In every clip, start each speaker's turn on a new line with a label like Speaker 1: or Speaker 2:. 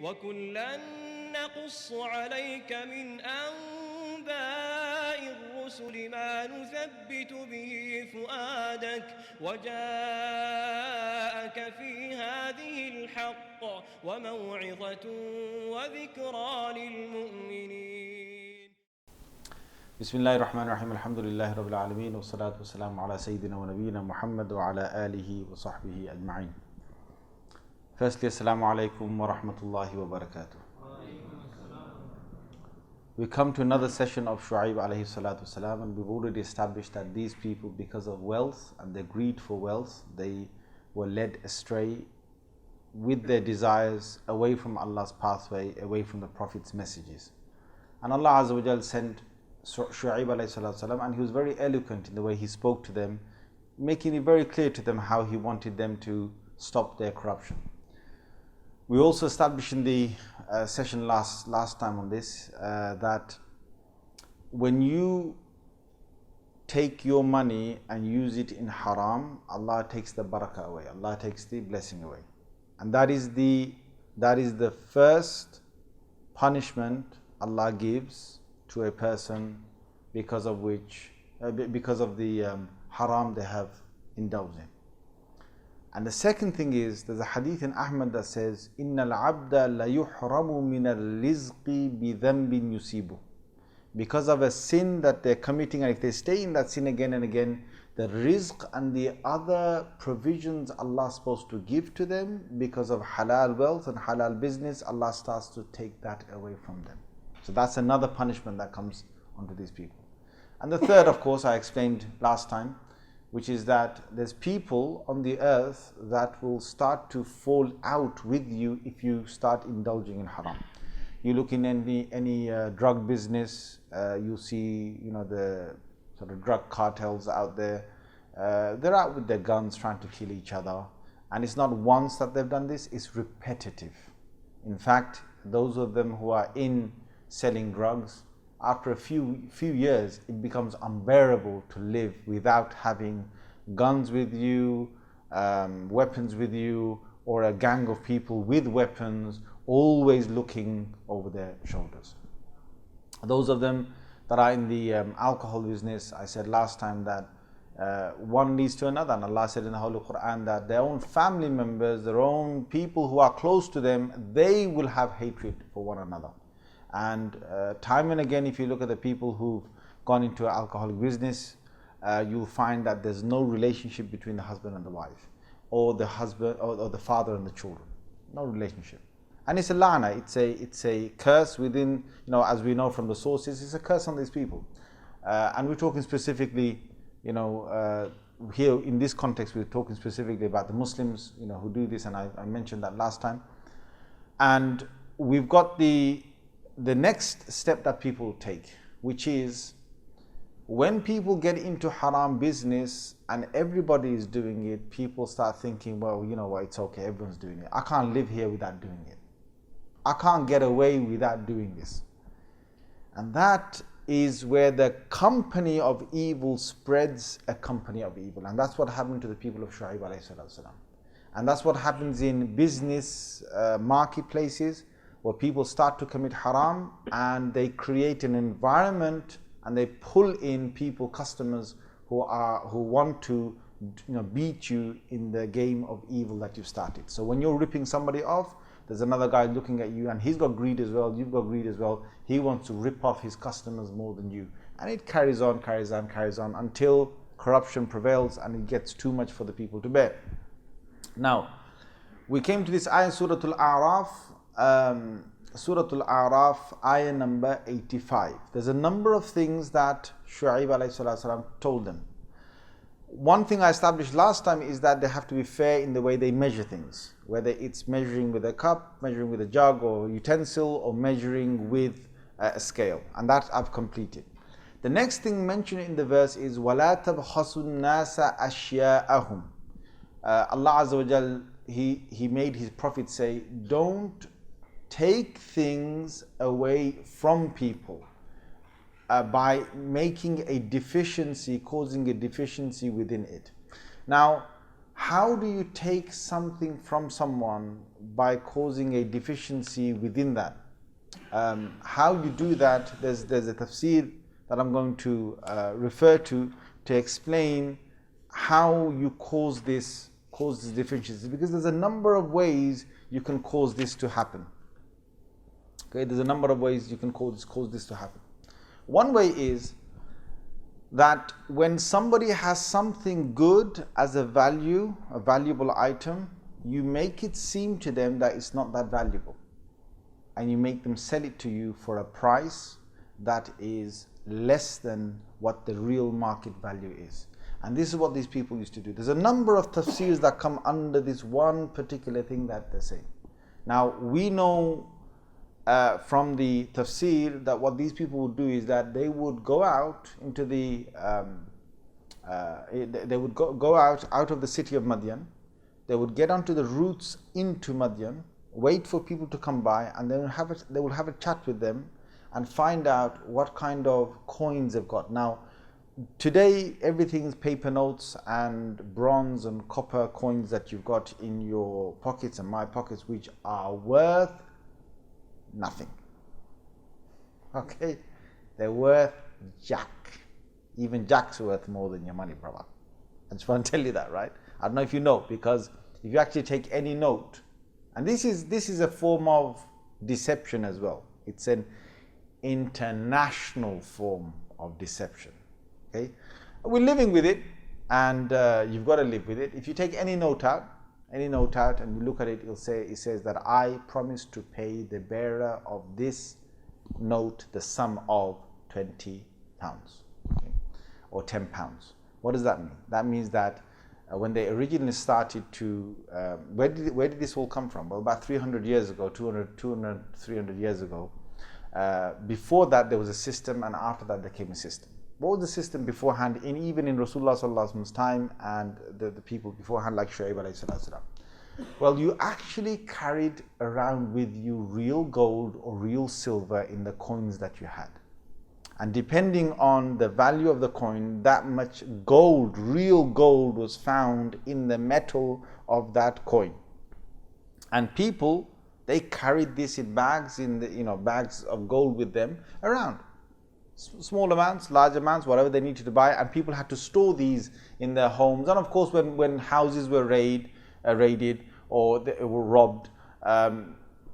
Speaker 1: وكلا نقص عليك من أنباء الرسل ما نثبت به فؤادك وجاءك في هذه الحق وموعظة وذكرى للمؤمنين.
Speaker 2: بسم الله الرحمن الرحيم. الحمد لله رب العالمين والصلاة والسلام على سيدنا ونبينا محمد وعلى آله وصحبه أجمعين. Firstly, Assalamu alaikum wa rahmatullahi wa barakatuh. We come to another session of Shuayb alayhi salatu salam, and we've already established that these people, because of wealth and their greed for wealth, they were led astray with their desires away from Allah's pathway, away from the Prophet's messages. And Allah Azza wa Jal sent Shuayb alayhi salatu salam, and he was very eloquent in the way he spoke to them, making it very clear to them how he wanted them to stop their corruption. We also established in the session last time on this that when you take your money and use it in haram, Allah takes the barakah away, Allah takes the blessing away. And that is the first punishment Allah gives to a person because of the haram they have indulged in. And the second thing is, there's a hadith in Ahmad that says, إِنَّ الْعَبْدَ لَيُحْرَمُ مِنَ الرِّزْقِ بِذَنْبٍ يُصِيبُ. Because of a sin that they're committing, and if they stay in that sin again and again, the rizq and the other provisions Allah is supposed to give to them because of halal wealth and halal business, Allah starts to take that away from them. So that's another punishment that comes onto these people. And the third, of course, I explained last time, which is that there's people on the earth that will start to fall out with you if you start indulging in haram. You look in any drug business, you see, the sort of drug cartels out there. They're out with their guns trying to kill each other, and it's not once that they've done this; it's repetitive. In fact, those of them who are in selling drugs, after a few years, it becomes unbearable to live without having guns with you, weapons with you, or a gang of people with weapons always looking over their shoulders. Those of them that are in the alcohol business, I said last time that one leads to another, and Allah said in the Holy Qur'an that their own family members, their own people who are close to them, they will have hatred for one another. And time and again, if you look at the people who've gone into an alcoholic business, you'll find that there's no relationship between the husband and the wife, or the husband or the father and the children. No relationship. And it's a la'na, it's a curse within, as we know from the sources, it's a curse on these people. And we're talking specifically, here in this context, we're talking specifically about the Muslims, who do this, and I mentioned that last time. And we've got the next step that people take, which is when people get into haram business and everybody is doing it, people start thinking, well, you know what, it's okay, everyone's doing it. I can't live here without doing it. I can't get away without doing this. And that is where the company of evil spreads a company of evil. And that's what happened to the people of Shuayb alayhi salam. And that's what happens in business marketplaces, where people start to commit haram and they create an environment and they pull in people, customers who want to beat you in the game of evil that you've started. So when you're ripping somebody off, there's another guy looking at you and he's got greed as well, you've got greed as well. He wants to rip off his customers more than you. And it carries on until corruption prevails and it gets too much for the people to bear. Now, we came to this ayah, Surah Al-A'raf, ayah number 85. There's a number of things that Shuayb alayhi salam told them. One thing I established last time is that they have to be fair in the way they measure things, whether it's measuring with a cup, measuring with a jug or utensil, or measuring with a scale, and that I've completed. The next thing mentioned in the verse is وَلَا تَبْخَسُوا النَّاسَ أَشْيَاءَهُمْ. Allah Azza wa Jal, He made His Prophet say, don't take things away from people by making a deficiency, causing a deficiency within it. Now, how do you take something from someone by causing a deficiency within that? How you do that, there's a tafsir that I'm going to refer to explain how you cause this deficiency, because there's a number of ways you can cause this to happen. Okay, there's a number of ways you can cause this to happen. One way is that when somebody has something good as a valuable item, you make it seem to them that it's not that valuable, and you make them sell it to you for a price that is less than what the real market value is. And this is what these people used to do. There's a number of tafsirs that come under this one particular thing that they're saying. Now, we know from the tafsir that what these people would do is that they would go out into the they would go out of the city of Madian. They would get onto the routes into Madian, wait for people to come by, and then they will have a chat with them and find out what kind of coins they've got. Now, today everything's paper notes and bronze and copper coins that you've got in your pockets and my pockets, which are worth nothing. Okay, they're worth jack. Even jack's worth more than your money, brother. I just want to tell you that, right? I don't know if you know, because if you actually take any note, and this is a form of deception as well. It's an international form of deception. Okay, we're living with it, and you've got to live with it. If you take any note out, and you look at it, it says that I promise to pay the bearer of this note the sum of £20, okay, or £10. What does that mean? That means that when they originally started to, where did this all come from? Well, about 300 years ago, 300 years ago. Before that, there was a system, and after that, there came a system. What was the system beforehand, even in Rasulullah sallallahu alaihi wasallam's time, and the people beforehand, like Shuayb alayhi salam? Well, you actually carried around with you real gold or real silver in the coins that you had. And depending on the value of the coin, that much gold, real gold, was found in the metal of that coin. And people, they carried this in bags, bags of gold with them around. Small amounts, large amounts, whatever they needed to buy, and people had to store these in their homes. And of course, when houses were raided or they were robbed,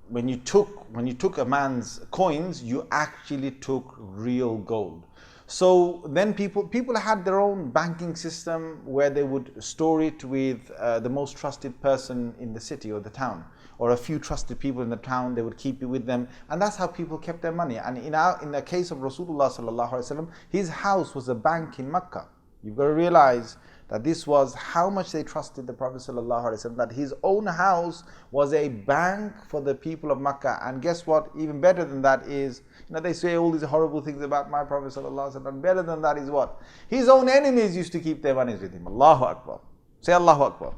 Speaker 2: when you took a man's coins, you actually took real gold. So then people had their own banking system where they would store it with the most trusted person in the city or the town, or a few trusted people in the town. They would keep it with them, and that's how people kept their money. And in the case of Rasulullah sallallahu alaihi wasallam, his house was a bank in Mecca. You've got to realize that this was how much they trusted the Prophet sallallahu alaihi wasallam, that his own house was a bank for the people of Mecca. And guess what? Even better than that is, they say all these horrible things about my Prophet sallallahu alaihi wasallam. Better than that is what? His own enemies used to keep their monies with him. Allahu Akbar. Say Allahu Akbar.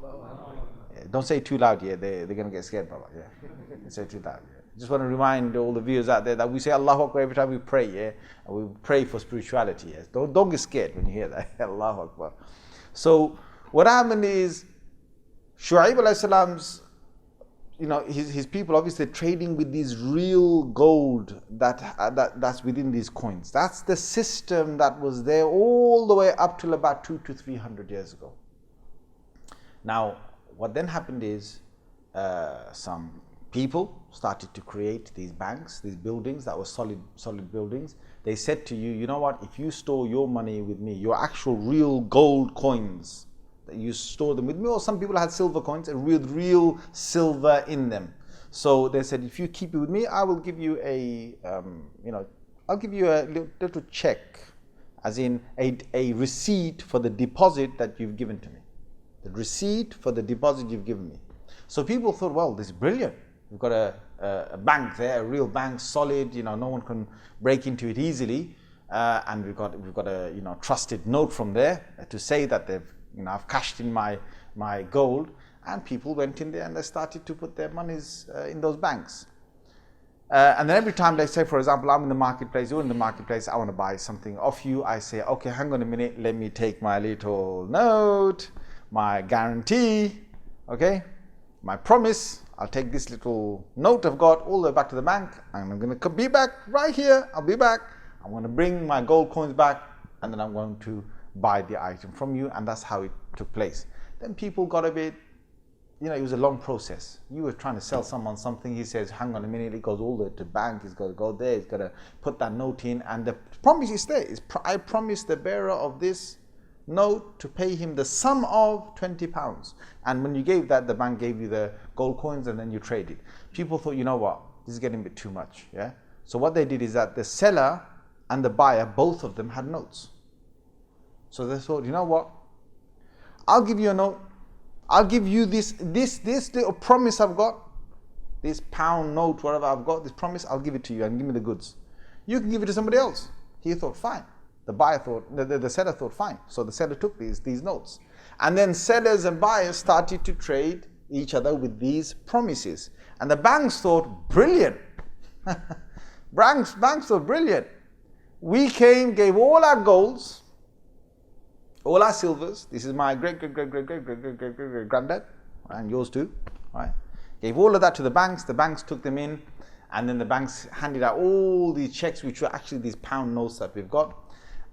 Speaker 2: Yeah, don't say it too loud here. They're going to get scared, brother. Yeah. Say it too loud. Yeah. Just want to remind all the viewers out there that we say Allahu Akbar every time we pray. Yeah, and we pray for spirituality. Yes. Don't get scared when you hear that. Allahu Akbar. So what happened is, Shuayb alayhi salam's, his people obviously trading with these real gold that's within these coins. That's the system that was there all the way up till about 200 to 300 years ago. Now, what then happened is some people started to create these banks, these buildings that were solid buildings. They said to you, you know what, if you store your money with me, your actual real gold coins, that you store them with me, or some people had silver coins with real silver in them. So they said, if you keep it with me, I will give you I'll give you a little check, as in a receipt for the deposit that you've given to me. The receipt for the deposit you've given me. So people thought, well, this is brilliant. We've got a bank there, a real bank, solid. No one can break into it easily, and we've got a trusted note from there to say that they've I've cashed in my gold. And people went in there and they started to put their monies in those banks. And then every time they say, for example, I'm in the marketplace, you're in the marketplace, I want to buy something off you. I say, okay, hang on a minute, let me take my little note, my guarantee, okay, my promise. I'll take this little note I've got all the way back to the bank, and I'm going to be back right here. I'll be back. I'm going to bring my gold coins back, and then I'm going to buy the item from you. And that's how it took place. Then people got a bit, it was a long process. You were trying to sell someone something. He says, hang on a minute. He goes all the way to the bank. He's got to go there. He's got to put that note in. And the promise is there. I promise the bearer of this note to pay him the sum of £20. And when you gave that, the bank gave you the gold coins, and then you traded. People thought, you know what, this is getting a bit too much. Yeah. So what they did is that the seller and the buyer, both of them had notes. So they thought, you know what, I'll give you a note. I'll give you this little promise I've got, this pound note, whatever I've got, this promise, I'll give it to you and give me the goods. You can give it to somebody else. He thought, fine. The buyer thought, the seller thought, fine. So the seller took these notes. And then sellers and buyers started to trade each other with these promises. And the banks thought, brilliant. Banks thought, brilliant. We came, gave all our golds, all our silvers. This is my great granddad, and yours too, right? Gave all of that to the banks. The banks took them in, and then the banks handed out all these checks, which were actually these pound notes that we've got.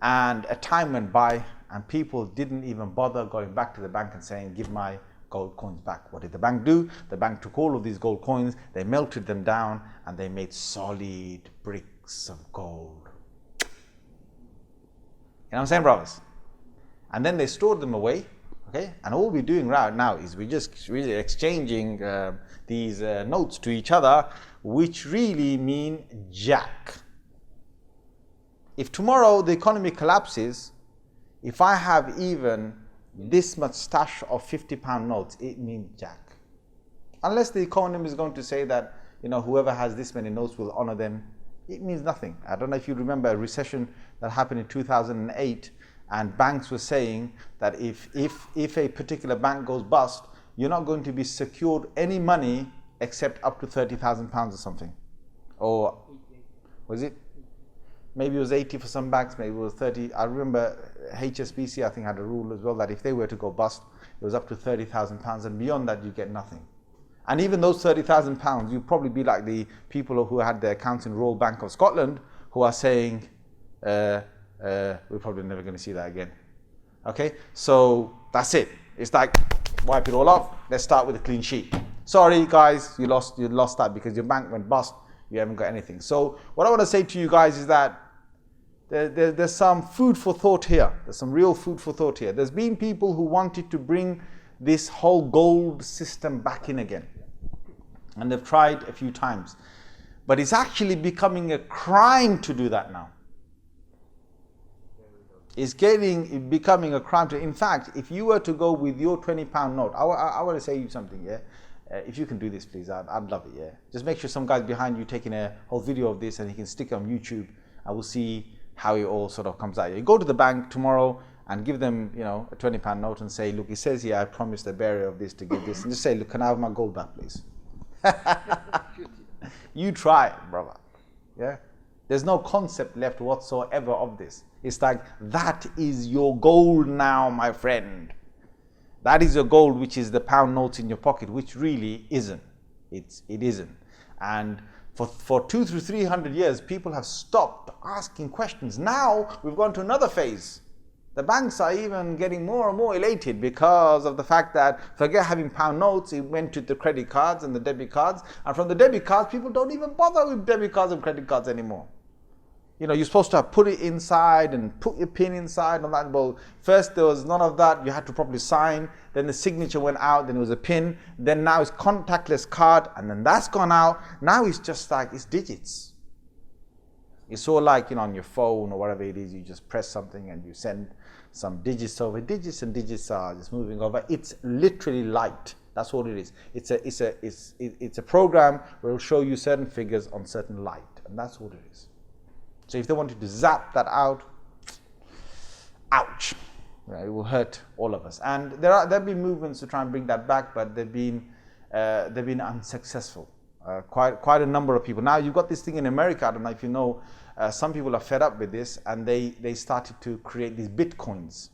Speaker 2: And a time went by, and people didn't even bother going back to the bank and saying, give my gold coins back. What did the bank do? The bank took all of these gold coins, they melted them down, and they made solid bricks of gold. You know what I'm saying, brothers? And then they stored them away, okay? And all we're doing right now is we're just really exchanging these notes to each other, which really mean jack. If tomorrow the economy collapses, if I have even this much stash of £50 notes, it means jack. Unless the economy is going to say that, whoever has this many notes will honor them, it means nothing. I don't know if you remember a recession that happened in 2008, and banks were saying that if a particular bank goes bust, you're not going to be secured any money except up to £30,000 or something. Or was it? Maybe it was 80 for some banks, maybe it was 30. I remember HSBC, I think, had a rule as well that if they were to go bust, it was up to £30,000, and beyond that you get nothing. And even those £30,000, you'd probably be like the people who had their accounts in Royal Bank of Scotland, who are saying, we're probably never going to see that again. Okay, so that's it. It's like, wipe it all off. Let's start with a clean sheet. Sorry guys, you lost that because your bank went bust. You haven't got anything. So what I want to say to you guys is that there's some food for thought here. There's some real food for thought here. There's been people who wanted to bring this whole gold system back in again. And they've tried a few times. But it's actually becoming a crime to do that now. It's becoming a crime to. In fact, if you were to go with your £20 note, I want to say you something, yeah? If you can do this, please, I'd love it, yeah? Just make sure some guy's behind you taking a whole video of this and he can stick it on YouTube, and we'll see how it all sort of comes out. You go to the bank tomorrow and give them, a £20 note and say, look, it says here, I promised the bearer of this to give this. And just say, look, can I have my gold back, please? You try it, brother, yeah? There's no concept left whatsoever of this. It's like, that is your gold now, my friend. That is your gold, which is the pound notes in your pocket, which really isn't. It isn't. And for 200 to 300 years, people have stopped asking questions. Now we've gone to another phase. The banks are even getting more and more elated because of the fact that, forget having pound notes, it went to the credit cards and the debit cards. And from the debit cards, people don't even bother with debit cards and credit cards anymore. You're supposed to have put it inside and put your pin inside and that. Well, first there was none of that. You had to properly sign. Then the signature went out. Then it was a pin. Then now it's contactless card. And then that's gone out. Now it's just like, it's digits. It's all like, on your phone or whatever it is. You just press something and you send some digits over. Digits and digits are just moving over. It's literally light. That's all it is. It's a program where it will show you certain figures on certain light. And that's all it is. So if they wanted to zap that out, ouch, it will hurt all of us. And there've been movements to try and bring that back, but they've been unsuccessful. Quite a number of people. Now you've got this thing in America. I don't know if you know. Some people are fed up with this, and they started to create these bitcoins.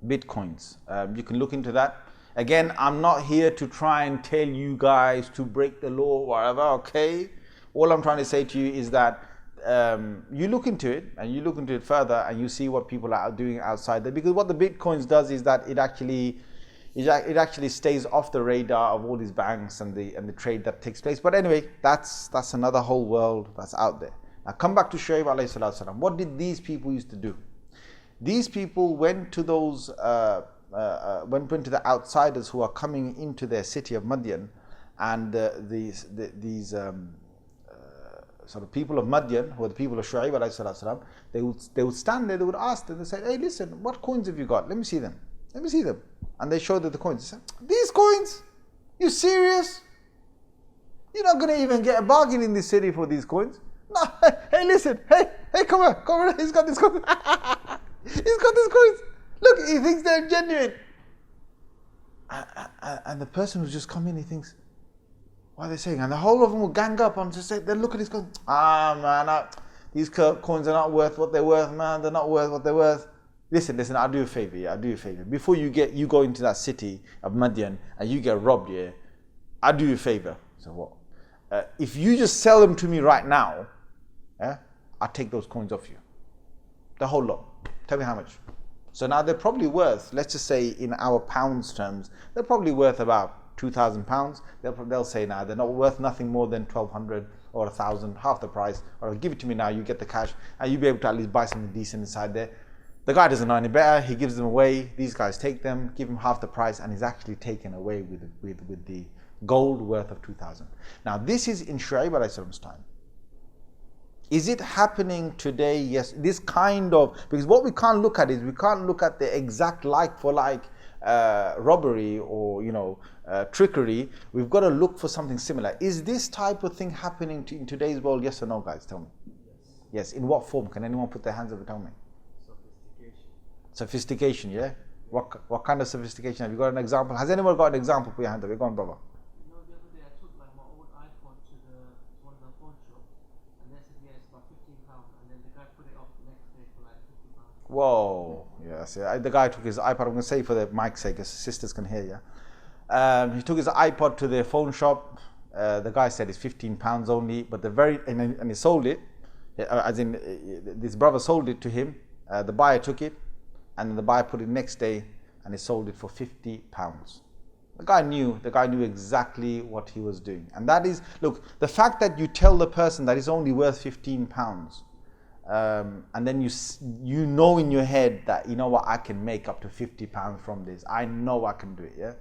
Speaker 2: Bitcoins. You can look into that. Again, I'm not here to try and tell you guys to break the law or whatever, okay? All I'm trying to say to you is that you look into it and you look into it further and you see what people are doing outside there. Because what the Bitcoins does is that it actually stays off the radar of all these banks and the trade that takes place. But anyway, that's another whole world that's out there. Now come back to Shuayb alayhi salatu wasalam. What did these people used to do? These people went to those went to the outsiders who are coming into their city of Madian, and these sort of people of Madian, who are the people of Shuayb alayhi salatu wasalam, they would stand there, they would ask them, they say, hey, listen, what coins have you got? Let me see them. Let me see them. And they showed them the coins. They said, these coins? You serious? You're not going to even get a bargain in this city for these coins? No. Hey, listen. Hey, come on. He's got this coin. He's got these coins. Look, he thinks they're genuine. And the person who's just come in, he thinks, what are they saying? And the whole of them will gang up and just say, they look at his coins. These coins are not worth what they're worth, man. They're not worth what they're worth. Listen, I'll do you a favor, yeah. I'll do you a favor. Before you go into that city of Madian and you get robbed, yeah, I'll do you a favor. So what? If you just sell them to me right now, yeah, I'll take those coins off you. The whole lot. Tell me how much. So now they're probably worth, let's just say in our pounds terms, they're probably worth about £2,000. They'll say now they're not worth nothing more than 1,200 or 1,000, half the price. Or give it to me now, you get the cash, and you'll be able to at least buy something decent inside there. The guy doesn't know any better. He gives them away. These guys take them, give him half the price, and he's actually taken away with the gold worth of 2,000. Now this is in Shuayb alayhi salam's time. Is it happening today? Yes. This kind of, because what we can't look at is we can't look at the exact like for like robbery or trickery. We've got to look for something similar. Is this type of thing happening in today's world? Yes or no, guys? Tell me. Yes. In what form? Can anyone put their hands up and tell me? Sophistication, yeah? What kind of sophistication? Have you got an example? Has anyone got an example? Put your hand up. Go on, brother.
Speaker 3: The other day I took my old iPod to one of the phone shop, and they said, yeah, it's about £15, and then the guy put it up the next day for like £50.
Speaker 2: Whoa, yes, yeah. The guy took his iPod, I'm going to say for the mic's sake, his sisters can hear you. He took his iPod to the phone shop. The guy said it's £15 only, but and he sold it, as in this brother sold it to him. The buyer took it, and then the buyer put it next day, and he sold it for £50. The guy knew exactly what he was doing. And that is, look, the fact that you tell the person that it's only worth £15, and then you know in your head that, you know what, I can make up to £50 from this. I know I can do it, yeah?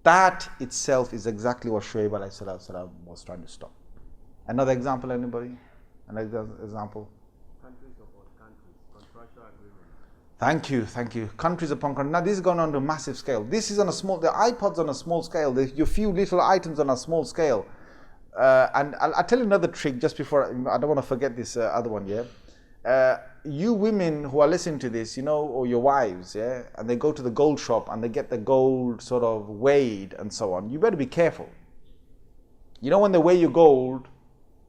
Speaker 2: That itself is exactly what Shuayb alayhi salam was trying to stop. Another example, anybody? Another example? Thank you. Countries upon countries. Now this is going on to a massive scale. This is on a small, the iPod's on a small scale. Your few little items on a small scale. And I'll tell you another trick just before, I don't want to forget this other one, yeah. You women who are listening to this, or your wives, yeah, and they go to the gold shop and they get the gold sort of weighed and so on. You better be careful. When they weigh your gold,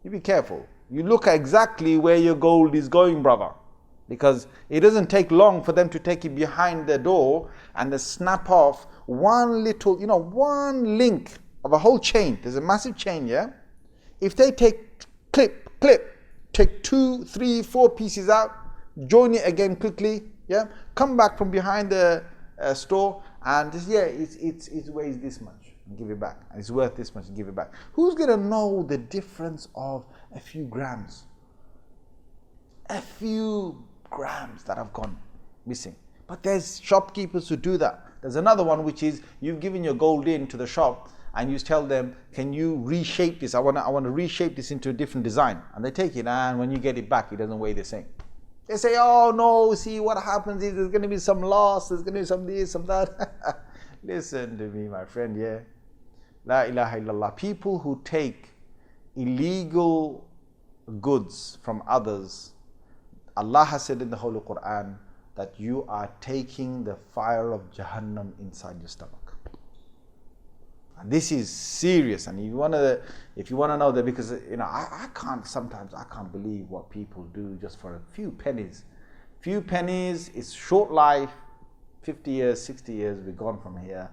Speaker 2: you be careful. You look at exactly where your gold is going, brother. Because it doesn't take long for them to take it behind the door and they snap off one little, one link of a whole chain. There's a massive chain, yeah? If they take clip, take 2, 3, 4 pieces out, join it again quickly, yeah? Come back from behind the store and just, it weighs this much and give it back. And it's worth this much and give it back. Who's going to know the difference of a few grams? A few grams that have gone missing. But there's shopkeepers who do that. There's another one which is you've given your gold in to the shop and you tell them, can you reshape this? I want to reshape this into a different design. And they take it, and when you get it back, it doesn't weigh the same. They say, oh no, see what happens is there's going to be some loss, there's going to be some this, some that. Listen to me, my friend, yeah. La ilaha illallah. People who take illegal goods from others, Allah has said in the Holy Qur'an that you are taking the fire of Jahannam inside your stomach. And this is serious. And if you want to know that, because I can't believe what people do just for a few pennies. Few pennies, it's short life. 50 years, 60 years, we're gone from here.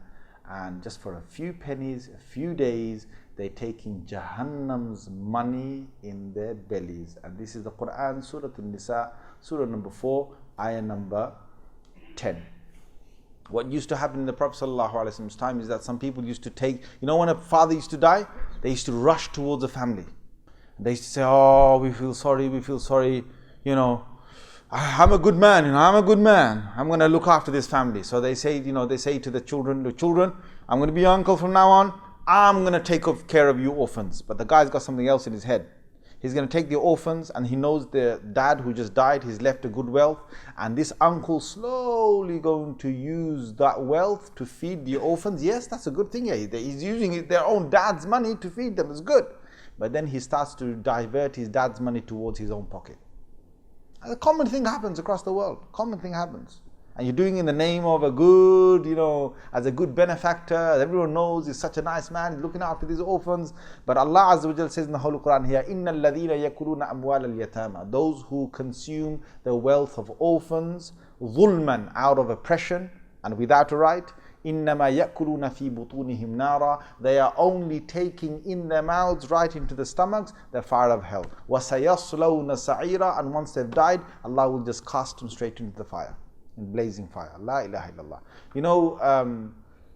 Speaker 2: And just for a few pennies, a few days, they're taking Jahannam's money in their bellies. And this is the Qur'an, Surah An-Nisa, Surah number 4, ayah number 10. What used to happen in the Prophet ﷺ's time is that some people used to take, when a father used to die, they used to rush towards the family. They used to say, oh, we feel sorry, I'm a good man, I'm a good man. I'm going to look after this family. So they say, they say to the children, I'm going to be your uncle from now on. I'm going to take care of you orphans. But the guy's got something else in his head. He's going to take the orphans, and he knows the dad who just died, he's left a good wealth, and this uncle slowly going to use that wealth to feed the orphans. Yes, that's a good thing. He's using their own dad's money to feed them. It's good. But then he starts to divert his dad's money towards his own pocket. And a common thing happens across the world. Common thing happens. And you're doing it in the name of a good, as a good benefactor. Everyone knows he's such a nice man, he's looking after these orphans. But Allah Azza wa Jal says in the Holy Quran here, إِنَّ الَّذِينَ يَكُلُونَ أَمْوَالَ الْيَتَامَى, those who consume the wealth of orphans, ظُلْمًا, out of oppression and without a right, إِنَّمَا يَأْكُلُونَ فِي بُطُونِهِمْ نَارًا, they are only taking in their mouths, right into the stomachs, the fire of hell. وَسَيَصْلَوْنَ سَعِيرًا, and once they've died, Allah will just cast them straight into the fire, in blazing fire. La ilaha illallah.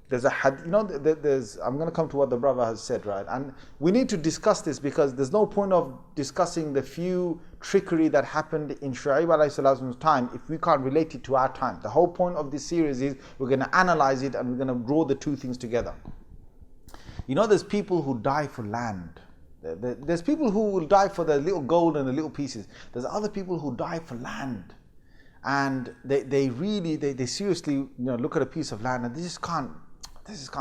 Speaker 2: There's a I'm going to come to what the brother has said, right? And we need to discuss this, because there's no point of discussing the few trickery that happened in Shuayb alayhi salam's time if we can't relate it to our time. The whole point of this series is we're going to analyze it and we're going to draw the two things together. There's people who die for land. There's people who will die for the little gold and the little pieces. There's other people who die for land. And they seriously look at a piece of land and they just can't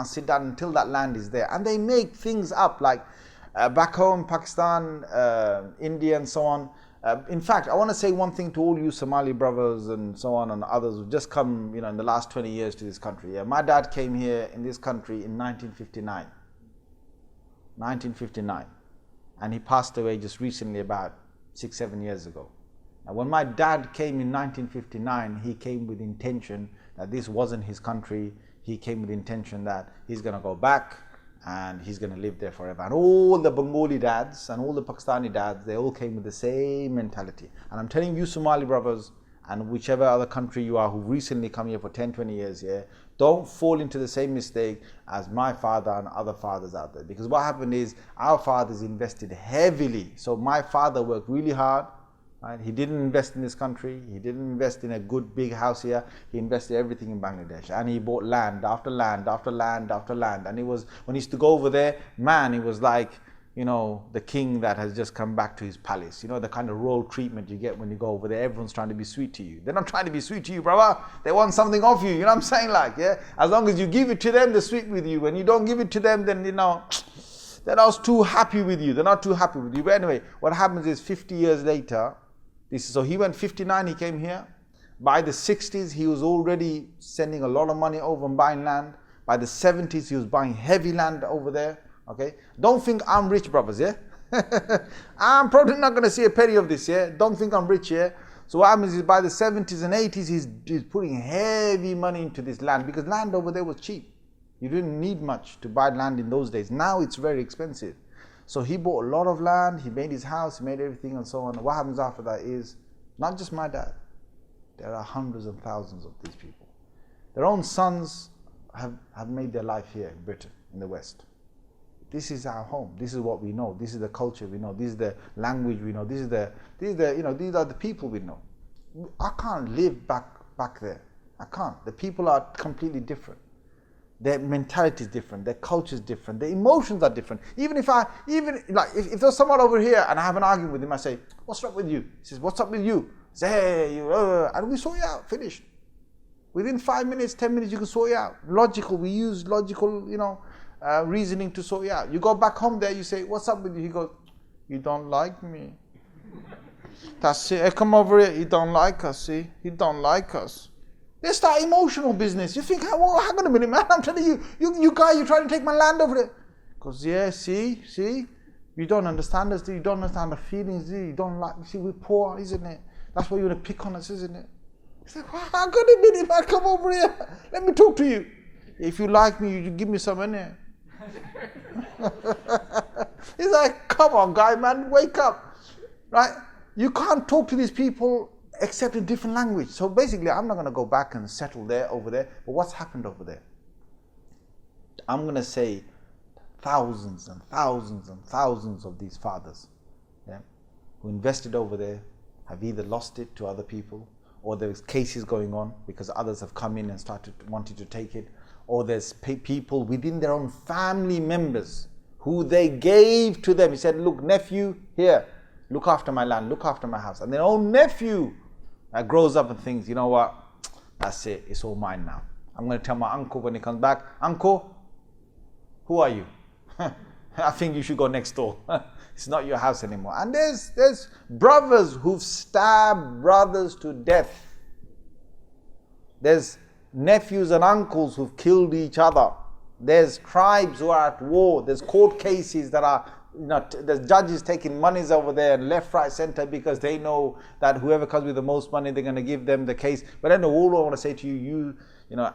Speaker 2: sit down until that land is there. And they make things up, like back home, Pakistan, India and so on. In fact, I want to say one thing to all you Somali brothers and so on, and others who've just come in the last 20 years to this country. My dad came here in this country in 1959. 1959. And he passed away just recently, about 6-7 years ago. Now, when my dad came in 1959, he came with intention that this wasn't his country. He came with intention that he's going to go back and he's going to live there forever. And all the Bengali dads and all the Pakistani dads, they all came with the same mentality. And I'm telling you, Somali brothers, and whichever other country you are who recently come here for 10-20 years here, don't fall into the same mistake as my father and other fathers out there. Because what happened is, our fathers invested heavily. So my father worked really hard. Right? He didn't invest in this country. He didn't invest in a good big house here. He invested everything in Bangladesh. And he bought land after land after land after land. And when he used to go over there, man, it was like, the king that has just come back to his palace. The kind of royal treatment you get when you go over there. Everyone's trying to be sweet to you. They're not trying to be sweet to you, brother. They want something off you. You know what I'm saying? As long as you give it to them, they're sweet with you. When you don't give it to them, then, they're not too happy with you. They're not too happy with you. But anyway, what happens is 50 years later, so he went 59, he came here. By the 60s, he was already sending a lot of money over and buying land. By the 70s, he was buying heavy land over there. Okay? Don't think I'm rich, brothers, yeah? I'm probably not going to see a penny of this, yeah? Don't think I'm rich, yeah? So what happens is, by the 70s and 80s, he's putting heavy money into this land, because land over there was cheap. You didn't need much to buy land in those days. Now it's very expensive. So he bought a lot of land, he made his house, he made everything and so on. What happens after that is, not just my dad, there are hundreds and thousands of these people. Their own sons have made their life here in Britain, in the West. This is our home. This is what we know. This is the culture we know. This is the language we know. These are the people we know. I can't live back there. I can't. The people are completely different. Their mentality is different, their culture is different, their emotions are different. If there's someone over here and I have an argument with him, I say, what's up with you? He says, what's up with you? I say, hey, and we sort it out, finished. Within 5 minutes, 10 minutes, you can sort it out. Logical, we use logical, reasoning to sort it out. You go back home there, you say, what's up with you? He goes, you don't like me. That's it, come over here, he don't like us, see? He don't like us. They start emotional business. You think, hang on a minute, man, I'm telling you, you guy, you're trying to take my land over there. Because, yeah, see, you don't understand us, you don't understand the feelings, you don't like, see, we're poor, isn't it? That's why you want to pick on us, isn't it? He's like, well, I got a minute, man, come over here. Let me talk to you. If you like me, you give me some in there. He's like, come on, guy, man, wake up. Right? You can't talk to these people except in different language. So basically, I'm not going to go back and settle there, over there. But what's happened over there? I'm going to say thousands and thousands and thousands of these fathers, yeah, who invested over there have either lost it to other people, or there's cases going on because others have come in and started wanting to take it, or there's people within their own family members who they gave to them. He said, look, nephew, here, look after my land, look after my house. And their own nephew grows up and thinks, you know what, that's it, it's all mine now. I'm going to tell my uncle when he comes back, uncle, who are you? I think you should go next door. It's not your house anymore. And there's brothers who've stabbed brothers to death. There's nephews and uncles who've killed each other. There's tribes who are at war. There's court cases that are, there's judges taking monies over there left, right, center because they know that whoever comes with the most money, they're going to give them the case. But I know all I want to say to you,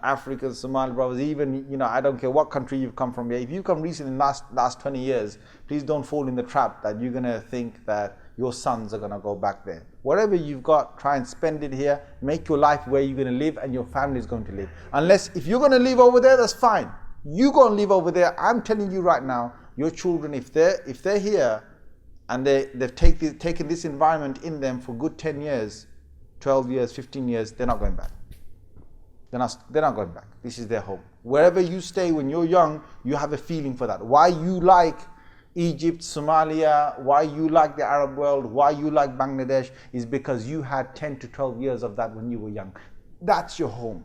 Speaker 2: African, Somali brothers, even, I don't care what country you've come from here. If you come recently in the last 20 years, please don't fall in the trap that you're going to think that your sons are going to go back there. Whatever you've got, try and spend it here. Make your life where you're going to live and your family is going to live. Unless, if you're going to live over there, that's fine. You go and live over there. I'm telling you right now, your children, if they're here and they've taken this environment in them for good 10 years, 12 years, 15 years, they're not going back. They're not going back. This is their home. Wherever you stay when you're young, you have a feeling for that. Why you like Egypt, Somalia, why you like the Arab world, why you like Bangladesh, is because you had 10 to 12 years of that when you were young. That's your home.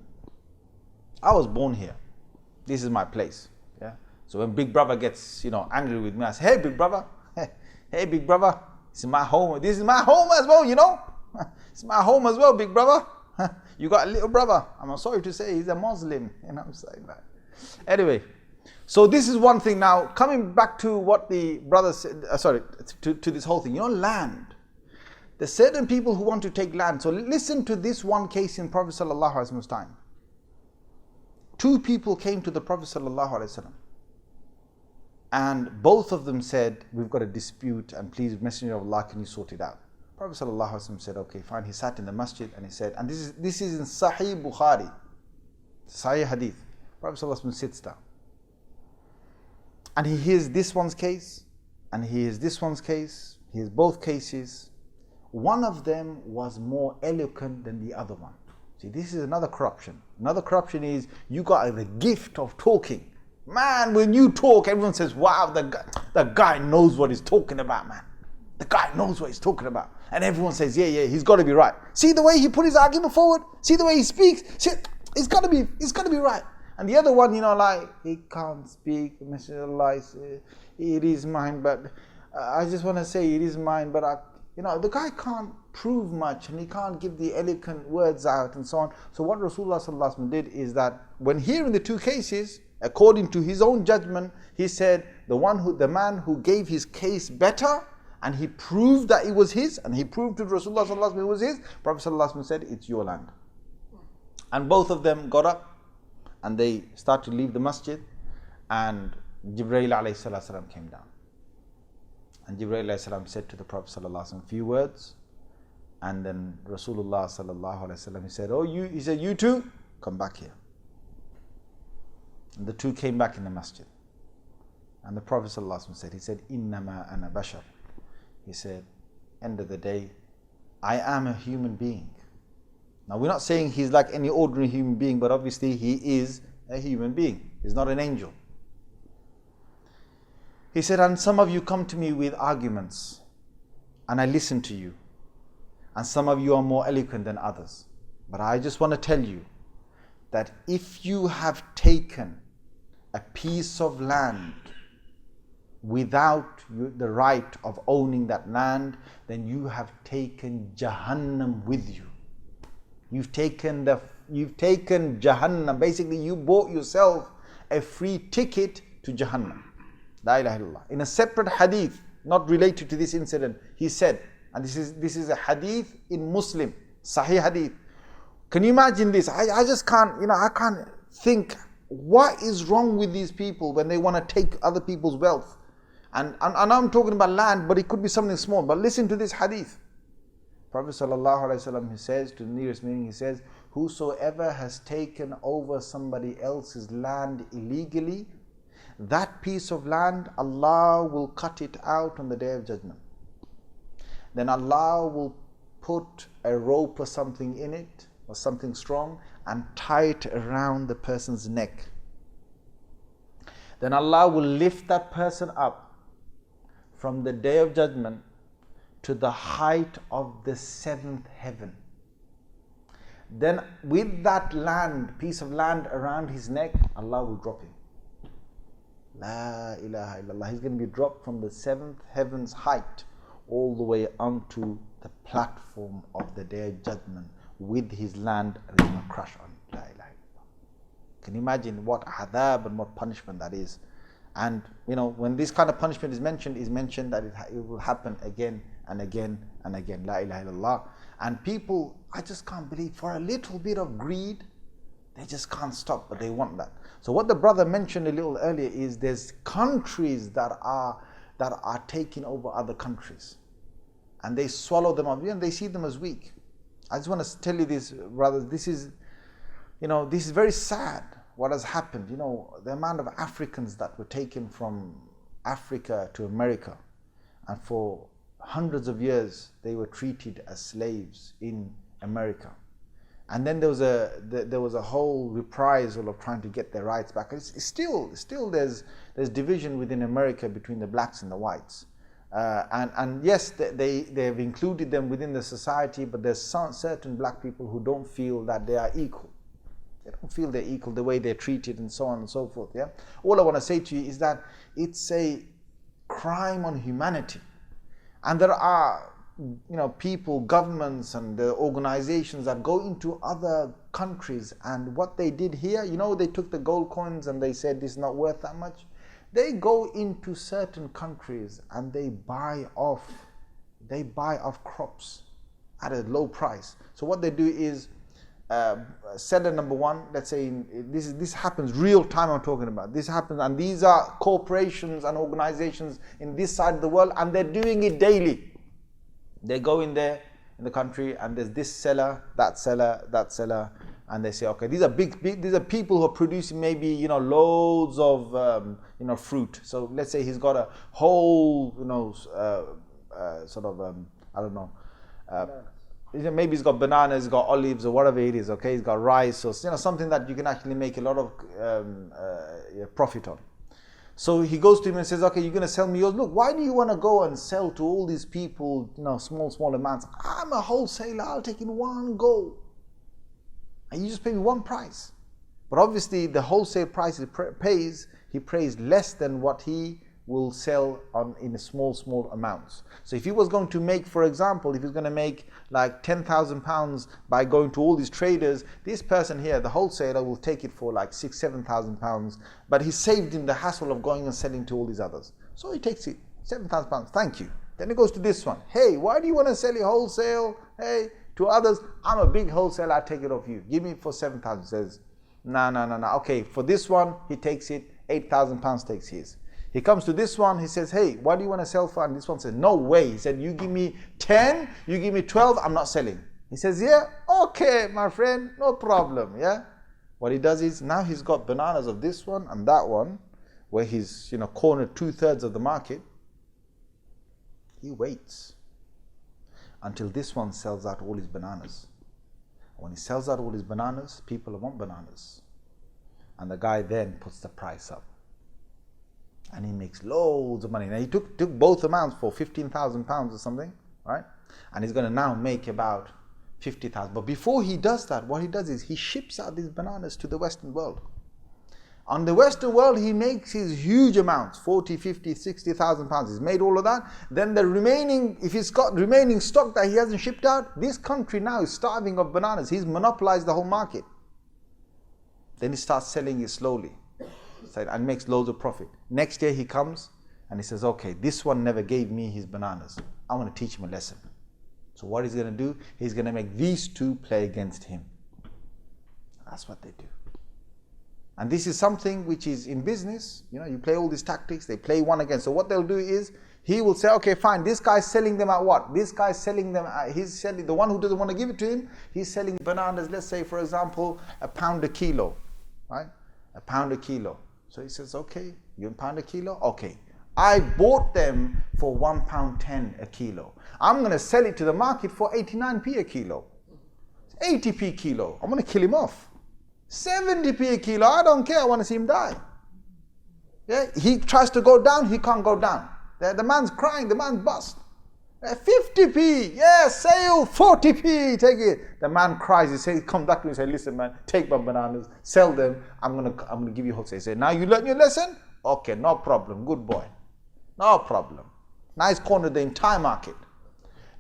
Speaker 2: I was born here. This is my place. Yeah. So when Big Brother gets, angry with me, I say, hey, Big Brother, hey, Big Brother, this is my home. This is my home as well, It's my home as well, Big Brother. You got a little brother. I'm sorry to say he's a Muslim. I'm saying that. Anyway, so this is one thing. Now, coming back to what the brother said, to this whole thing. Land. There's certain people who want to take land. So listen to this one case in Prophet Sallallahu Alaihi Wasallam's time. Two people came to the Prophet Sallallahu Alaihi Wasallam. And both of them said, we've got a dispute and please, Messenger of Allah, can you sort it out? Prophet ﷺ said, okay, fine. He sat in the masjid and he said, and this is in Sahih Bukhari, Sahih Hadith. Prophet ﷺ sits down. And he hears this one's case, and he hears this one's case, he hears both cases. One of them was more eloquent than the other one. See, this is another corruption. Another corruption is you got the gift of talking. Man, when you talk, everyone says, wow, the guy knows what he's talking about, man. The guy knows what he's talking about. And everyone says, yeah, he's got to be right. See the way he put his argument forward? See the way he speaks? See, it's got to be right. And the other one, he can't speak. It is mine, but I just want to say it is mine, but the guy can't prove much and he can't give the eloquent words out and so on. So what Rasulullah sallallahu alaihi wasallam did is that when hearing the two cases, according to his own judgment, he said the man who gave his case better, and he proved that it was his, and he proved to Rasulullah sallallahu alaihi wasallam it was his, Prophet sallallahu alaihi wasallam said, it's your land. And both of them got up and they started to leave the masjid, and Jibreel alayhi salam came down. And Jibreel alayhi salam said to the Prophet sallallahu alaihi wasallam a few words, and then Rasulullah sallallahu alaihi wasallam, he said, you two, come back here. And the two came back in the masjid. And the Prophet sallallahu alaihi wasallam said, Innama ana bashar. He said, end of the day, I am a human being. Now we're not saying he's like any ordinary human being, but obviously he is a human being. He's not an angel. He said, and some of you come to me with arguments, and I listen to you. And some of you are more eloquent than others. But I just want to tell you that if you have taken a piece of land without the right of owning that land, then you have taken Jahannam with you. You've taken Jahannam. Basically, you bought yourself a free ticket to Jahannam. La ilaha illallah. In a separate hadith, not related to this incident, he said, and this is a hadith in Muslim, Sahih hadith, Can you imagine this? I just can't, I can't think what is wrong with these people when they want to take other people's wealth. And I'm talking about land, but it could be something small. But listen to this hadith. Prophet ﷺ, he says, to the nearest meaning, he says, whosoever has taken over somebody else's land illegally, that piece of land, Allah will cut it out on the Day of Judgment. Then Allah will put a rope or something in it, or something strong, and tie it around the person's neck. Then Allah will lift that person up from the Day of Judgment to the height of the seventh heaven. Then with that land, piece of land around his neck, Allah will drop him. La ilaha illallah. He's going to be dropped from the seventh heaven's height all the way onto the platform of the Day of Judgment with his land, and he's going to crush on it. La ilaha illallah. Can you imagine what adhab and what punishment that is? And when this kind of punishment is mentioned that it will happen again and again and again. La ilaha illallah. And people, I just can't believe, for a little bit of greed, they just can't stop, but they want that. So what the brother mentioned a little earlier is there's countries that are taking over other countries, and they swallow them up, and they see them as weak. I just want to tell you this, brothers. This is very sad. What has happened? The amount of Africans that were taken from Africa to America, and for hundreds of years they were treated as slaves in America. And then there was a whole reprisal of trying to get their rights back. It's still there's division within America between the blacks and the whites. And yes, they have included them within the society, but there's certain black people who don't feel that they are equal. They don't feel they're equal, the way they're treated and so on and so forth. Yeah. All I want to say to you is that it's a crime on humanity. And there are people, governments and the organizations that go into other countries, and what they did here, they took the gold coins and they said this is not worth that much. They go into certain countries and they buy off crops at a low price. So what they do is seller number one, let's say this happens real time, I'm talking about. This happens, and these are corporations and organizations in this side of the world, and they're doing it daily. They go in there in the country, and there's this seller, that seller, and they say, okay, these are these are people who are producing maybe loads of fruit. So let's say he's got a whole I don't know. Maybe he's got bananas, he's got olives or whatever it is. Okay, he's got rice or something that you can actually make a lot of profit on. So he goes to him and says, okay, you're going to sell me yours. Look, why do you want to go and sell to all these people, small amounts? I'm a wholesaler, I'll take in one go. And you just pay me one price. But obviously the wholesale price he pays less than what he will sell in small amounts. So if he was going to make, for example, if he's going to make like £10,000 by going to all these traders, this person here, the wholesaler, will take it for like £6,000-7,000, but he saved him the hassle of going and selling to all these others. So he takes it, £7,000, thank you. Then he goes to this one. Hey, why do you want to sell your wholesale? Hey, to others, I'm a big wholesaler, I take it off you. Give me it for 7,000. He says, no. Okay, for this one, he takes it, £8,000 takes his. He comes to this one, he says, hey, what do you want to sell for? And this one says, no way. He said, you give me 10, you give me 12, I'm not selling. He says, yeah, okay, my friend, no problem, yeah? What he does is, now he's got bananas of this one and that one, where he's, cornered 2/3 of the market. He waits until this one sells out all his bananas. When he sells out all his bananas, people want bananas. And the guy then puts the price up. And he makes loads of money. Now he took both amounts for £15,000 or something, right? And he's going to now make about 50,000. But before he does that, what he does is he ships out these bananas to the Western world. On the Western world, he makes his huge amounts, 40, 50, 60,000 pounds. He's made all of that. Then the remaining, if he's got remaining stock that he hasn't shipped out, this country now is starving of bananas. He's monopolized the whole market. Then he starts selling it slowly and makes loads of profit. Next year he comes and he says, okay, this one never gave me his bananas. I want to teach him a lesson. So what he's going to do, he's going to make these two play against him. That's what they do. And this is something which is in business. You play all these tactics, they play one against. So what they'll do is, he will say, okay, fine, this guy's selling them at what? This guy's selling them at, he's selling, the one who doesn't want to give it to him, he's selling bananas, let's say, for example, £1 a kilo, right? £1 a kilo. So he says, okay, you £1 a kilo? Okay. I bought them for £1.10 a kilo. I'm going to sell it to the market for 89p a kilo. 80p a kilo. I'm going to kill him off. 70p a kilo. I don't care. I want to see him die. Yeah? He tries to go down. He can't go down. The man's crying. The man's bust. 50p. Yeah, sale. 40p. Take it. The man cries. He says, come back to me and say, listen, man, take my bananas, sell them. I'm gonna give you wholesale. He said, now you learn your lesson? Okay, no problem. Good boy. No problem. Now he's cornered the entire market.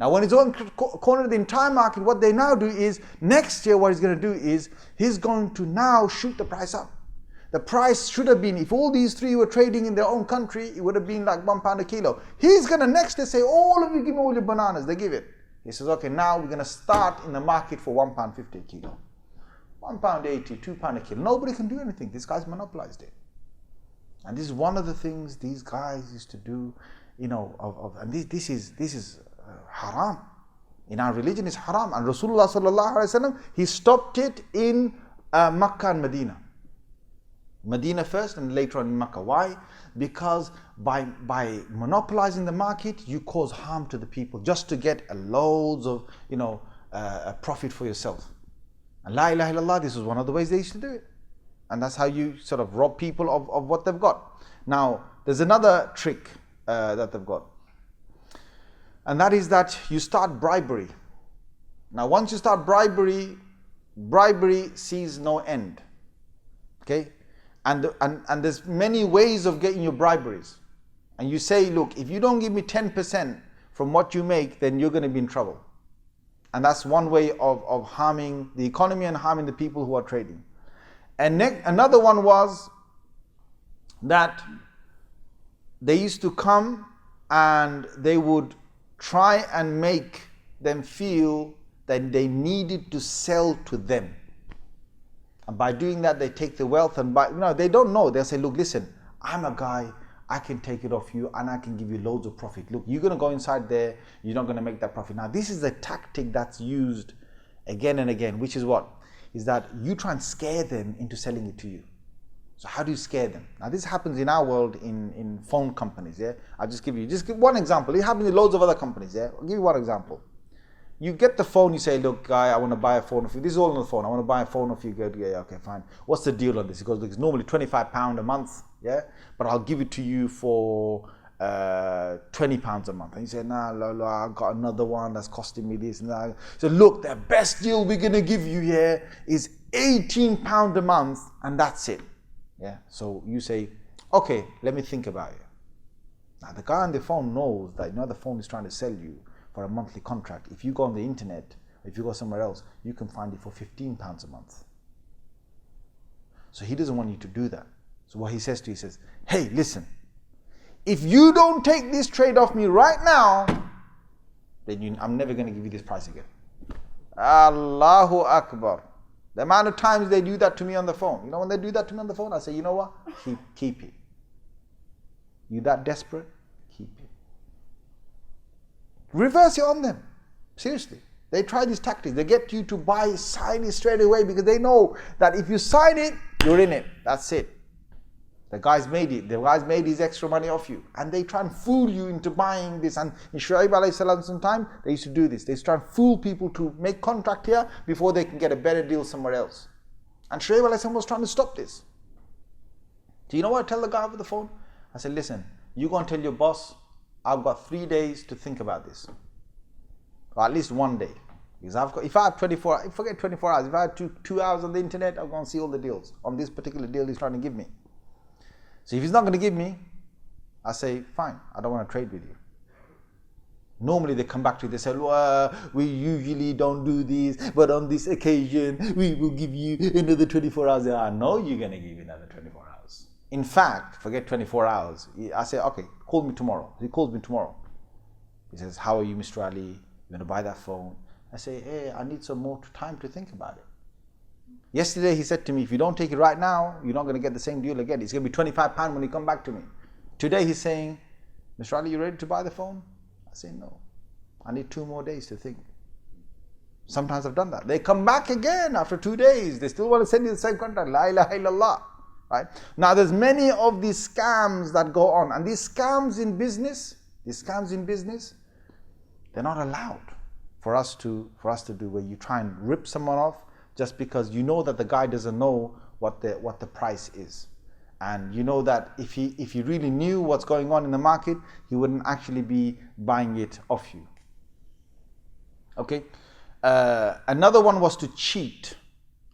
Speaker 2: Now when he's cornered the entire market, what they now do is, next year what he's going to do is, he's going to now shoot the price up. The price should have been, if all these three were trading in their own country, it would have been like £1 a kilo. He's going to next day say, all of you give me all your bananas. They give it. He says, okay, now we're going to start in the market for £1.50 a kilo. £1.80, £2 a kilo. Nobody can do anything. This guy's monopolized it. And this is one of the things these guys used to do, and this is haram. In our religion, it's haram. And Rasulullah sallallahu alaihi wasallam, he stopped it in Makkah and Medina. Medina first and later on in Makkah. Why? Because by monopolizing the market, you cause harm to the people just to get loads of profit for yourself. And la ilaha illallah, this is one of the ways they used to do it. And that's how you sort of rob people of what they've got. Now, there's another trick that they've got. And that is that you start bribery. Now, once you start bribery sees no end. Okay? And there's many ways of getting your briberies. And you say, look, if you don't give me 10% from what you make, then you're going to be in trouble. And that's one way of harming the economy and harming the people who are trading. And another one was that they used to come and they would try and make them feel that they needed to sell to them. And by doing that, they take the wealth and they don't know. They'll say, look, listen, I'm a guy, I can take it off you and I can give you loads of profit. Look, you're going to go inside there, you're not going to make that profit. Now, this is a tactic that's used again and again, which is what? Is that you try and scare them into selling it to you. So how do you scare them? Now this happens in our world in phone companies, yeah? I'll just give one example. It happens in loads of other companies, yeah? I'll give you one example. You get the phone, you say, look guy, I want to buy a phone off you. This is all on the phone. I want to buy a phone off you. Go, yeah, okay, fine. What's the deal on this? He goes, look, it's normally £25 a month, yeah? But I'll give it to you for £20 a month. And you say, nah, I've got another one that's costing me this and that. So look, the best deal we're going to give you here is £18 a month and that's it. Yeah. So you say, okay, let me think about it. Now the guy on the phone knows that the phone is trying to sell you for a monthly contract. If you go on the internet, if you go somewhere else, you can find it for £15 a month. So he doesn't want you to do that. So what he says to you, he says, hey, listen, if you don't take this trade off me right now, then I'm never going to give you this price again. Allahu Akbar. The amount of times they do that to me on the phone. When they do that to me on the phone, I say, you know what? Keep it. You that desperate? Keep it. Reverse it on them. Seriously. They try these tactics. They get you to sign it straight away because they know that if you sign it, you're in it. That's it. The guy's made it. The guy's made his extra money off you. And they try and fool you into buying this. And in Shuayb alayhi salam time, they used to do this. They used to try and fool people to make contract here before they can get a better deal somewhere else. And Shuayb alayhi salam was trying to stop this. Do you know what I tell the guy over the phone? I said, listen, you go and tell your boss, I've got 3 days to think about this. Or at least 1 day. Because if I have 24 hours, forget 24 hours. If I have two hours on the internet, I'm going to see all the deals. On this particular deal he's trying to give me. So if he's not going to give me, I say, fine, I don't want to trade with you. Normally they come back to you, they say, well, we usually don't do this, but on this occasion, we will give you another 24 hours. I know you're going to give me another 24 hours. In fact, forget 24 hours. I say, okay, call me tomorrow. He calls me tomorrow. He says, how are you, Mr. Ali? You're going to buy that phone? I say, hey, I need some more time to think about it. Yesterday he said to me, if you don't take it right now, you're not going to get the same deal again. It's going to be £25 when you come back to me. Today he's saying, Mr. Ali, you ready to buy the phone? I say, no. I need 2 more days to think. Sometimes I've done that. They come back again after 2 days. They still want to send you the same contract. La ilaha illallah. Right? Now there's many of these scams that go on. And these scams in business, they're not allowed for us to do, where you try and rip someone off just because you know that the guy doesn't know what the price is. And you know that if he really knew what's going on in the market, he wouldn't actually be buying it off you. Okay? Another one was to cheat.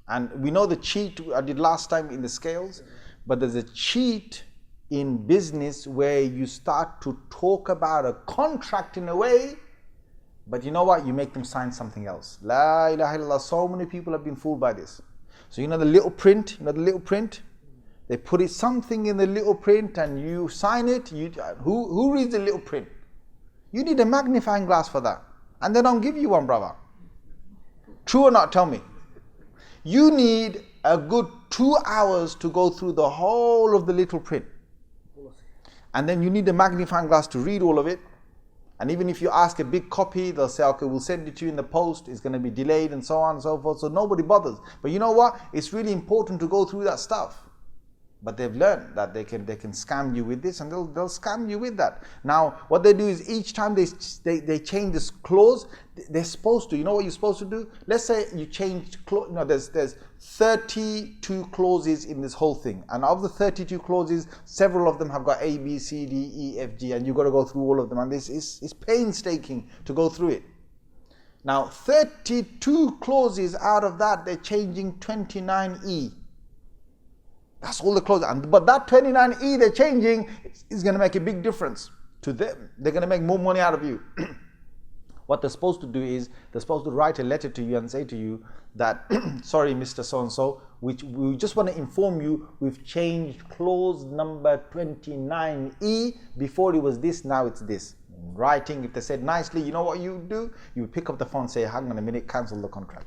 Speaker 2: And we know the cheat I did last time in the scales, but there's a cheat in business where you start to talk about a contract in a way, but you know what? You make them sign something else. La ilaha illallah. So many people have been fooled by this. So you know the little print? They put it something in the little print and you sign it. Who reads the little print? You need a magnifying glass for that. And they don't give you one, brother. True or not? Tell me. You need a good 2 hours to go through the whole of the little print. And then you need a magnifying glass to read all of it. And even if you ask a big copy, they'll say, okay, we'll send it to you in the post. It's going to be delayed and so on and so forth. So nobody bothers. But you know what? It's really important to go through that stuff. But they've learned that they can scam you with this, and they'll scam you with that. Now, what they do is each time they change this clause, they're supposed to. You know what you're supposed to do? Let's say you change clause. No, there's 32 clauses in this whole thing, and of the 32 clauses, several of them have got A, B, C, D, E, F, G, and you've got to go through all of them. And this is painstaking to go through it. Now, 32 clauses out of that, they're changing 29E. That's all the clauses. But that 29E they're changing is going to make a big difference to them. They're going to make more money out of you. What they're supposed to do is, they're supposed to write a letter to you and say to you that, sorry, Mr. So-and-so, we just want to inform you, we've changed clause number 29E. Before it was this, now it's this. In writing, if they said nicely, you know what you do? You pick up the phone and say, hang on a minute, cancel the contract.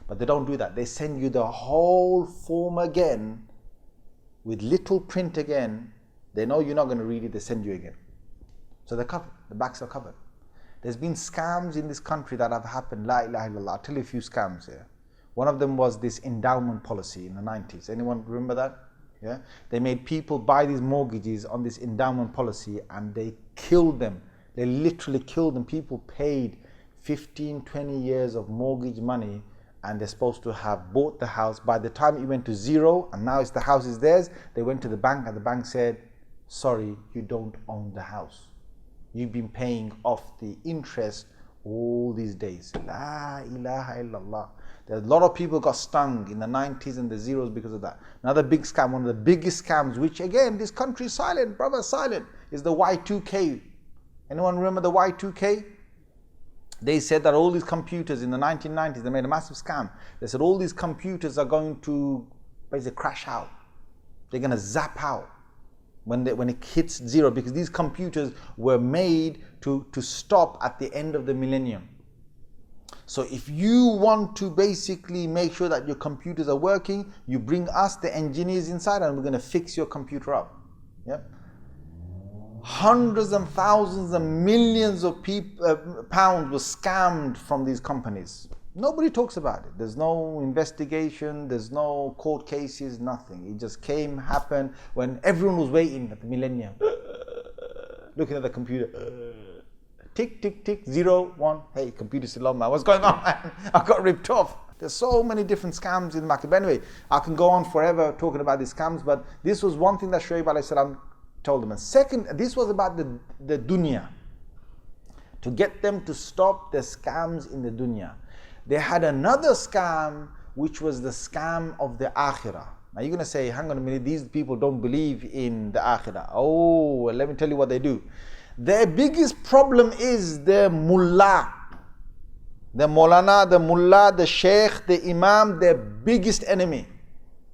Speaker 2: But they don't do that. They send you the whole form again, with little print again. They know you're not going to read it, they send you again. So they're covered, the backs are covered. There's been scams in this country that have happened, la ilaha illallah. I'll tell you a few scams here. One of them was this endowment policy in the 90s. Anyone remember that? Yeah? They made people buy these mortgages on this endowment policy and they killed them. They literally killed them. People paid 15, 20 years of mortgage money, and they're supposed to have bought the house. By the time it went to zero and now the house is theirs, they went to the bank and the bank said, sorry, you don't own the house. You've been paying off the interest all these days. La ilaha illallah. There's a lot of people got stung in the 90s and the zeros because of that. Another big scam, one of the biggest scams, which again, this country is silent, brother, silent, is the Y2K. Anyone remember the Y2K? They said that all these computers in the 1990s, they made a massive scam. They said all these computers are going to basically crash out. They're going to zap out when it hits zero, because these computers were made to stop at the end of the millennium. So if you want to basically make sure that your computers are working, you bring us, the engineers, inside, and we're going to fix your computer up. Yep. Hundreds and thousands and millions of pounds were scammed from these companies. Nobody talks about it. There's no investigation, there's no court cases, nothing. It just happened when everyone was waiting at the millennium. Looking at the computer. Tick, tick, tick, 0, 1. Hey, computer's still on, man. What's going on, man? I got ripped off. There's so many different scams in the market. But anyway, I can go on forever talking about these scams, but this was one thing that Shuayb alayhi salam told them. And second, this was about the dunya. To get them to stop the scams in the dunya. They had another scam, which was the scam of the akhirah. Now you're going to say, hang on a minute, these people don't believe in the akhirah. Oh, well, let me tell you what they do. Their biggest problem is the mullah. The Maulana, the mullah, the sheikh, the imam, their biggest enemy.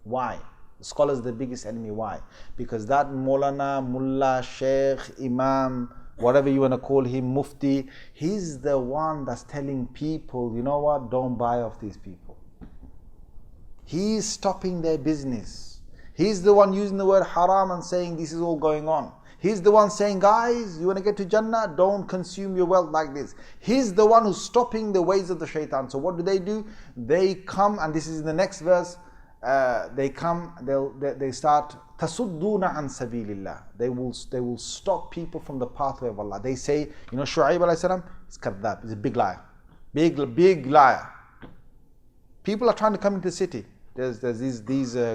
Speaker 2: Why? The scholars, the biggest enemy. Why? Because that Maulana, mullah, sheikh, imam, whatever you want to call him, mufti, he's the one that's telling people, you know what, don't buy off these people. He's stopping their business. He's the one using the word haram and saying this is all going on. He's the one saying, guys, you want to get to Jannah? Don't consume your wealth like this. He's the one who's stopping the ways of the shaitan. So what do? They come, and this is in the next verse, they come, they start, تَصُدُّونَ عَنْ سَبِيلِ اللَّهِ. They will stop people from the pathway of Allah. They say, Shuayb alayhi salam, it's kadhab, he's a big liar. Big liar. People are trying to come into the city. There's these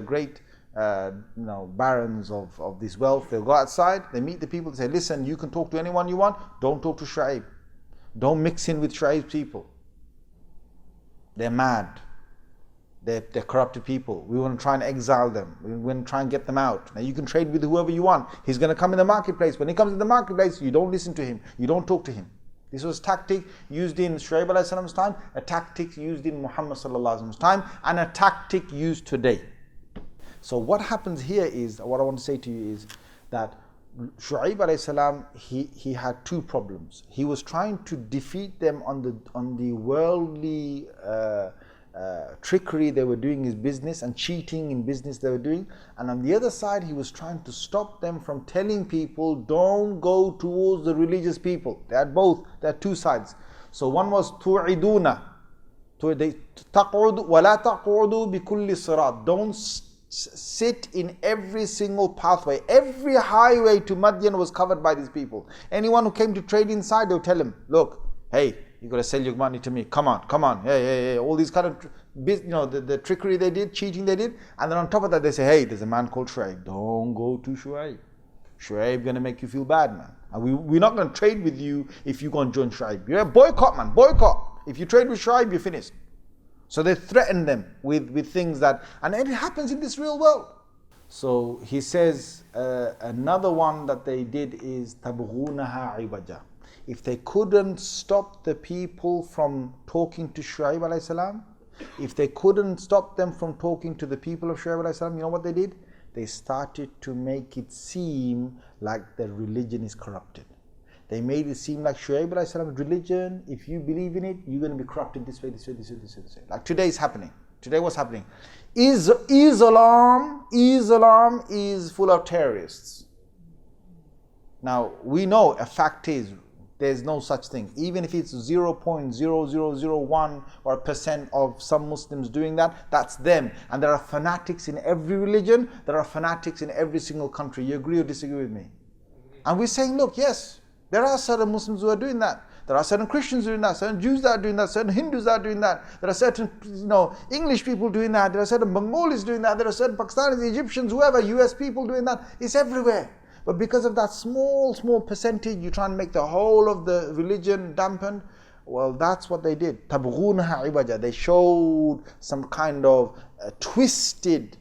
Speaker 2: great barons of this wealth. They'll go outside, they meet the people, they say, listen, you can talk to anyone you want, don't talk to Shuayb. Don't mix in with Shuayb's people. They're mad. They're corrupted people. We want to try and exile them. We want to try and get them out. Now you can trade with whoever you want. He's going to come in the marketplace. When he comes in the marketplace, you don't listen to him. You don't talk to him. This was a tactic used in Shuayb alayhi salam's time, a tactic used in Muhammad sallallahu alaihi wasallam's time, and a tactic used today. So what happens here is, what I want to say to you is that Shuayb alayhi salam, he had two problems. He was trying to defeat them on the worldly trickery they were doing in business and cheating in business they were doing, and on the other side he was trying to stop them from telling people don't go towards the religious people. They had both. They had two sides. So one was tu'iduna, taq'ud wa la taq'udu bi kulli sirat. Don't sit in every single pathway. Every highway to Madian was covered by these people. Anyone who came to trade inside, they would tell him, look, hey, you got to sell your money to me. Come on. Hey. All these kind of, the trickery they did, cheating they did. And then on top of that, they say, hey, there's a man called Shuayb. Don't go to Shuayb. Shuayb going to make you feel bad, man. And we're not going to trade with you if you go and join Shuayb. You're a boycott, man. Boycott. If you trade with Shuayb, you're finished. So they threaten them with things that, and it happens in this real world. So he says, another one that they did is تَبْغُونَهَا عِوَجًا. If they couldn't stop the people from talking to Shuayb alayhi salam, if they couldn't stop them from talking to the people of Shuayb alayhi salam, you know what they did? They started to make it seem like their religion is corrupted. They made it seem like Shuayb alayhi salam's religion, if you believe in it, you're going to be corrupted this way. Like today is happening. Today what's happening? Islam is full of terrorists. Now we know a fact is there's no such thing. Even if it's 0.0001 or % of some Muslims doing that, that's them. And there are fanatics in every religion. There are fanatics in every single country. You agree or disagree with me? And we're saying, look, yes, there are certain Muslims who are doing that. There are certain Christians doing that, certain Jews that are doing that, certain Hindus that are doing that. There are certain English people doing that. There are certain Bengalis doing that. There are certain Pakistanis, Egyptians, whoever, US people doing that. It's everywhere. But because of that small percentage, you try and make the whole of the religion dampened. Well, that's what they did. تَبْغُونَهَا عِوَجًا. They showed some kind of twisted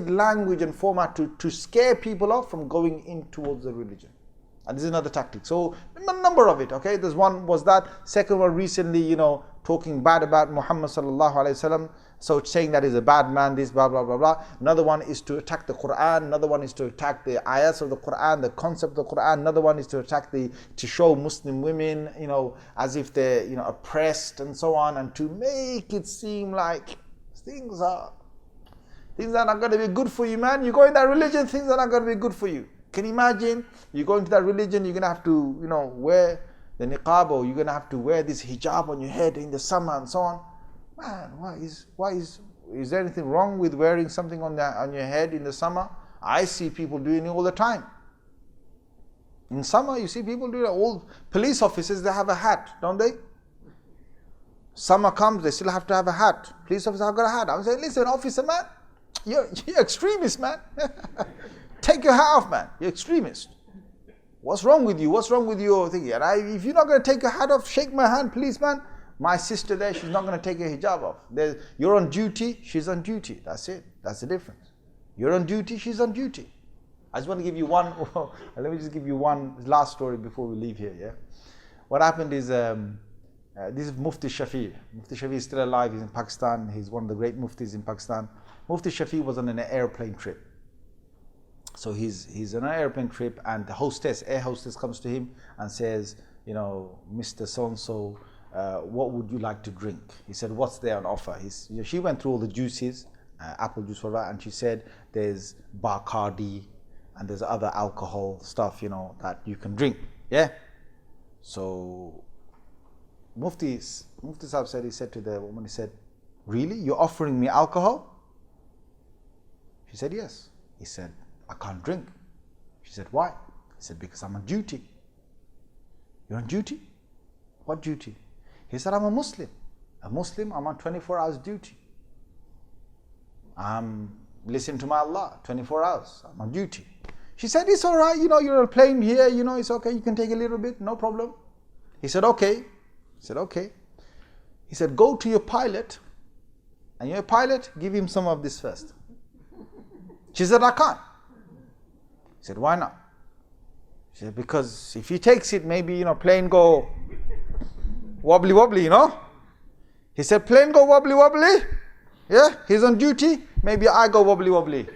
Speaker 2: language and format to scare people off from going in towards the religion. And this is another tactic. So, a number of it, okay? There's one was that. Second one recently, talking bad about Muhammad sallallahu alaihi wasallam. So saying that he's a bad man, this, blah, blah, blah, blah. Another one is to attack the Qur'an. Another one is to attack the ayats of the Qur'an, the concept of the Qur'an. Another one is to attack to show Muslim women, as if they're, oppressed and so on. And to make it seem like things are not going to be good for you, man. You go in that religion, things are not going to be good for you. Can you imagine? You go into that religion, you're going to have to, wear the niqab, or you're going to have to wear this hijab on your head in the summer and so on. Man, is there anything wrong with wearing something on your head in the summer? I see people doing it all the time. In summer, you see people doing it. All police officers, they have a hat, don't they? Summer comes, they still have to have a hat. Police officers have got a hat. I'm saying, listen, officer, man, you're extremist, man. Take your hat off, man. You're extremist. What's wrong with you? What's wrong with your thinking? And if you're not going to take your hat off, shake my hand, please, man. My sister there, she's not going to take her hijab off. You're on duty, she's on duty. That's it. That's the difference. You're on duty, she's on duty. I just want to give you one, let me just give you one last story before we leave here, yeah? What happened is, this is Mufti Shafi. Mufti Shafi is still alive, he's in Pakistan. He's one of the great muftis in Pakistan. Mufti Shafi was on an airplane trip. So he's on an airplane trip, and the air hostess comes to him and says, Mr. So-and-so, what would you like to drink? He said, what's there on offer? She went through all the juices, apple juice, whatever, and she said there's Bacardi and there's other alcohol stuff, that you can drink. Yeah. So Mufti Sahib said, he said to the woman, he said, really? You're offering me alcohol? She said, yes. He said, I can't drink. She said, why? He said, because I'm on duty. You're on duty? What duty? He said, I'm a Muslim. A Muslim, I'm on 24 hours duty. I'm listening to my Allah, 24 hours. I'm on duty. She said, it's all right, you're on a plane here, it's okay, you can take a little bit, no problem. He said, okay. He said, okay. He said, go to your pilot, and your pilot, give him some of this first. She said, I can't. He said, why not? She said, because if he takes it, maybe, plane go wobbly, He said, plane go wobbly. Yeah, he's on duty, maybe I go wobbly.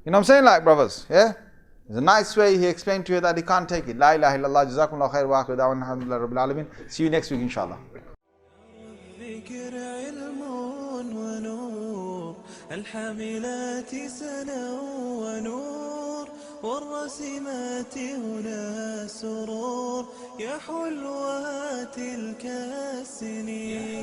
Speaker 2: You know what I'm saying, like, brothers? Yeah? There's a nice way he explained to you that he can't take it. La ilaha illallah, jazakumullah khair wa akhiru da'wana alhamdulillah rabbil alamin. See you next week, inshallah.
Speaker 4: الحاملات سنا ونور والرسمات هنا سرور يا حلوة تلك السنين